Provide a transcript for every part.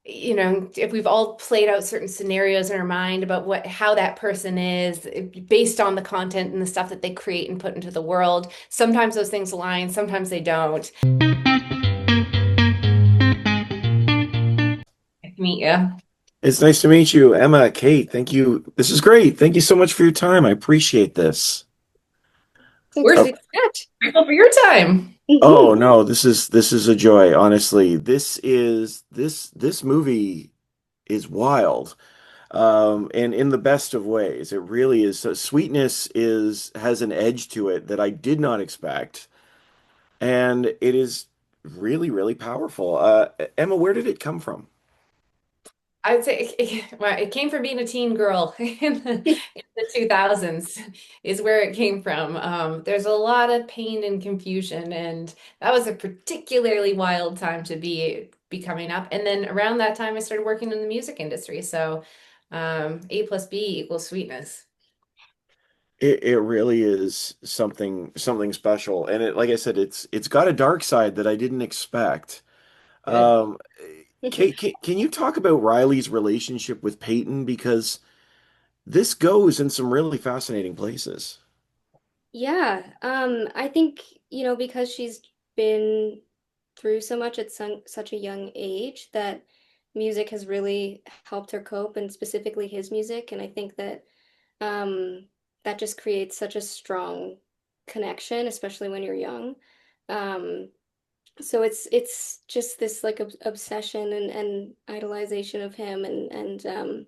if we've all played out certain scenarios in our mind about how that person is based on the content and the stuff that they create and put into the world. Sometimes those things align, sometimes they don't. Nice to meet you. Of It's nice to meet you, Emma, Kate. Thank you. This is great. Thank you so much for your time. I appreciate this. course, Oh, it's good. Grateful for your time. oh no, this is a joy, honestly. This movie is wild. And in the best of ways. It really is. So sweetness is has an edge to it that I did not expect, and it is really, really powerful. Emma, where did it come from? I would say well, it came from being a teen girl in the 2000s is where it came from. There's a lot of pain and confusion, and that was a particularly wild time to be coming up. And then around that time, I started working in the music industry. So A plus B equals sweetness. It really is something special, and like I said, it's got a dark side that I didn't expect. Good. Um, Kate, can you talk about Riley's relationship with Payton because this goes in some really fascinating places. Yeah, I think, because she's been through so much at such a young age that music has really helped her cope, and specifically his music. And I think that that just creates such a strong connection, especially when you're young. Um, so it's just this like obsession and idolization of him, and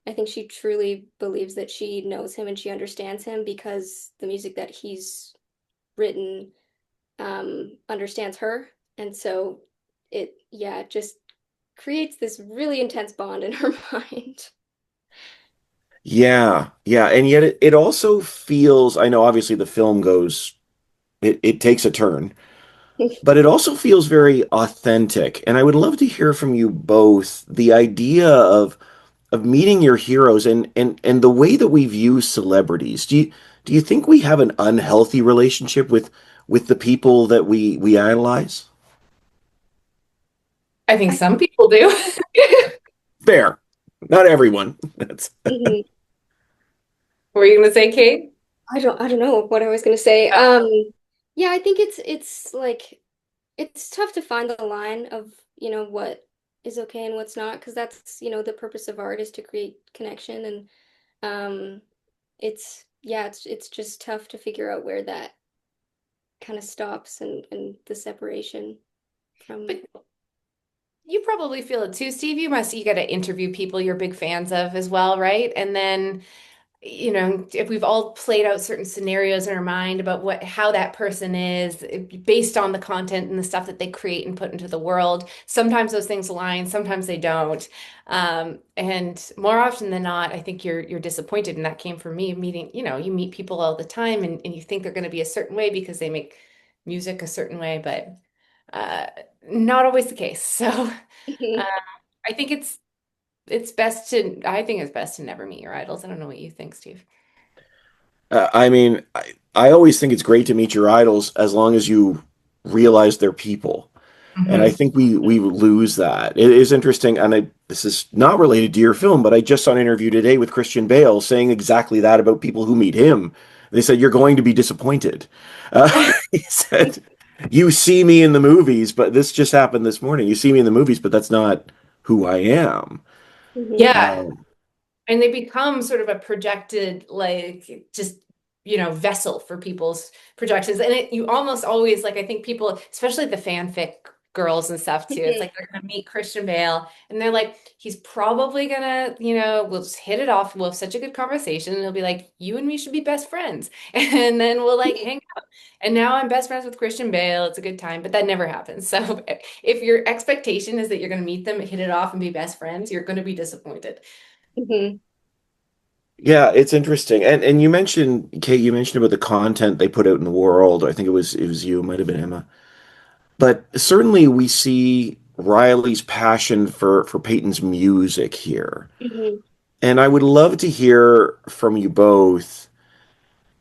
I think she truly believes that she knows him and she understands him because the music that he's written understands her. And so it just creates this really intense bond in her mind. Yeah, yeah, and yet it also feels, I know obviously the film goes it takes a turn, but it also feels very authentic. And I would love to hear from you both the idea of meeting your heroes and the way that we view celebrities. Do you think we have an unhealthy relationship with the people that we idolize? I think some people do. Fair. Not everyone. That's Mhm. What were you going to say, Kate? I don't know what I was gonna say. Uh, Yeah, I think it's like it's tough to find the line of, what is okay and what's not, because that's, the purpose of art is to create connection. And it's just tough to figure out where that kind of stops, and the separation from. but you probably feel it too, Steve. You got to interview people you're big fans of as well, right? And then if we've all played out certain scenarios in our mind about how that person is based on the content and the stuff that they create and put into the world, sometimes those things align, sometimes they don't. And more often than not, I think you're disappointed. And that came from me meeting, you meet people all the time and you think they're going to be a certain way because they make music a certain way, but uh, not always the case. So I think I think it's best to never meet your idols. I don't know what you think, Steve. I mean, I always think it's great to meet your idols as long as you realize they're people. And I Mhm. think we lose that. It is interesting, and this is not related to your film, but I just saw an interview today with Christian Bale saying exactly that about people who meet him. They said you're going to be disappointed. He said, "You see me in the movies, but this just happened this morning. You see me in the movies, but that's not who I am." Mhm. Yeah. Um, And they become sort of a projected, like, just, vessel for people's projections. And you almost always, like, I think people, especially the fanfic girls and stuff too, it's like they're gonna meet Christian Bale and they're like, he's probably gonna, we'll just hit it off. We'll have such a good conversation. And he'll be like, you and me should be best friends. And then we'll like hang out. And now I'm best friends with Christian Bale. It's a good time, but that never happens. So if your expectation is that you're gonna meet them, hit it off, and be best friends, you're gonna be disappointed. Mhm. yeah, it's interesting. And you mentioned, Kate, you mentioned about the content they put out in the world. I think it was you, it might have been Emma. But certainly we see Riley's passion for Peyton's music here. Mhm. And I would love to hear from you both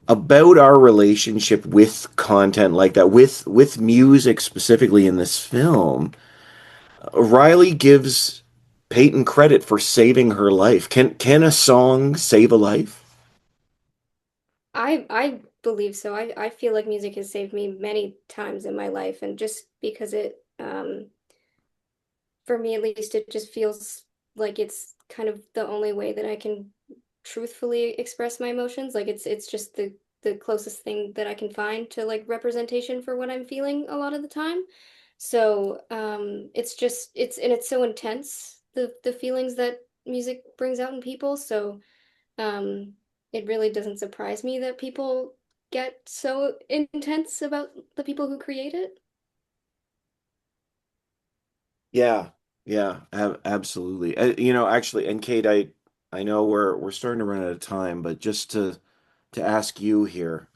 about our relationship with content like that, with music specifically in this film. Riley gives Payton credit for saving her life. Can a song save a life? I believe so. I feel like music has saved me many times in my life, and just because it for me at least, it just feels like it's kind of the only way that I can truthfully express my emotions. Like it's just the closest thing that I can find to like representation for what I'm feeling a lot of the time. So it's just it's so intense, the feelings that music brings out in people. So um it really doesn't surprise me that people get so intense about the people who create it. Yeah, yeah, absolutely. Actually, and Kate, I know we're starting to run out of time, but just to ask you here,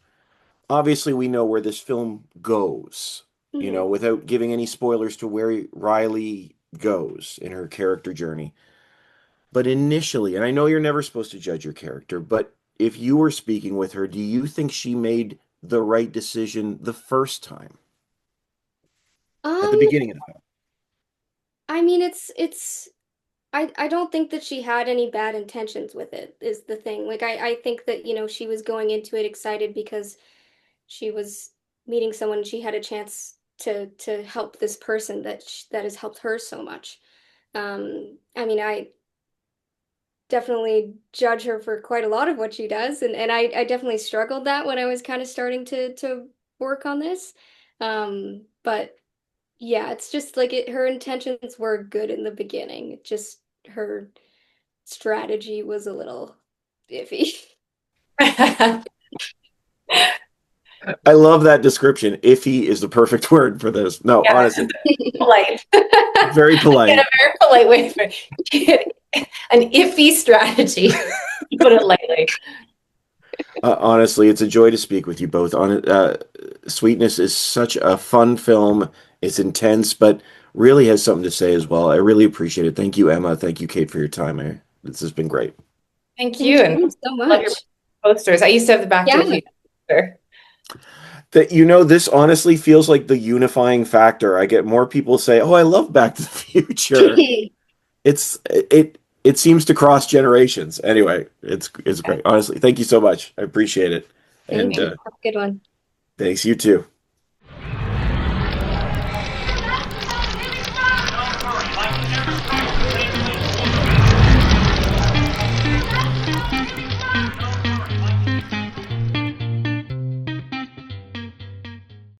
obviously we know where this film goes, Hmm. without giving any spoilers to where Riley goes in her character journey. But initially, and I know you're never supposed to judge your character, but if you were speaking with her, do you think she made the right decision the first time at the Um, beginning of the film? I mean, it's I don't think that she had any bad intentions with it, is the thing. Like I think that, she was going into it excited because she was meeting someone, she had a chance to help this person that has helped her so much. I mean, I definitely judge her for quite a lot of what she does, and I definitely struggled that when I was kind of starting to work on this. But yeah, it's just like her intentions were good in the beginning. Just her strategy was a little iffy. I love that description. Iffy is the perfect word for this. No, Yeah, honestly, polite. very Again, a polite. very polite way for an iffy strategy, to put it lightly. Honestly, it's a joy to speak with you both. Sweetness is such a fun film. It's intense, but really has something to say as well. I really appreciate it. Thank you, Emma. Thank you, Kate, for your time. This has been great. Thank Thank you, and you so love your much. posters. I used to have the Back to the Yeah. Future poster. This honestly feels like the unifying factor. I get more people say, "Oh, I love Back to the Future." It seems to cross generations. Anyway, it's great. Honestly, thank you so much. I appreciate it. Thank And you. Have a good one. thanks, you too.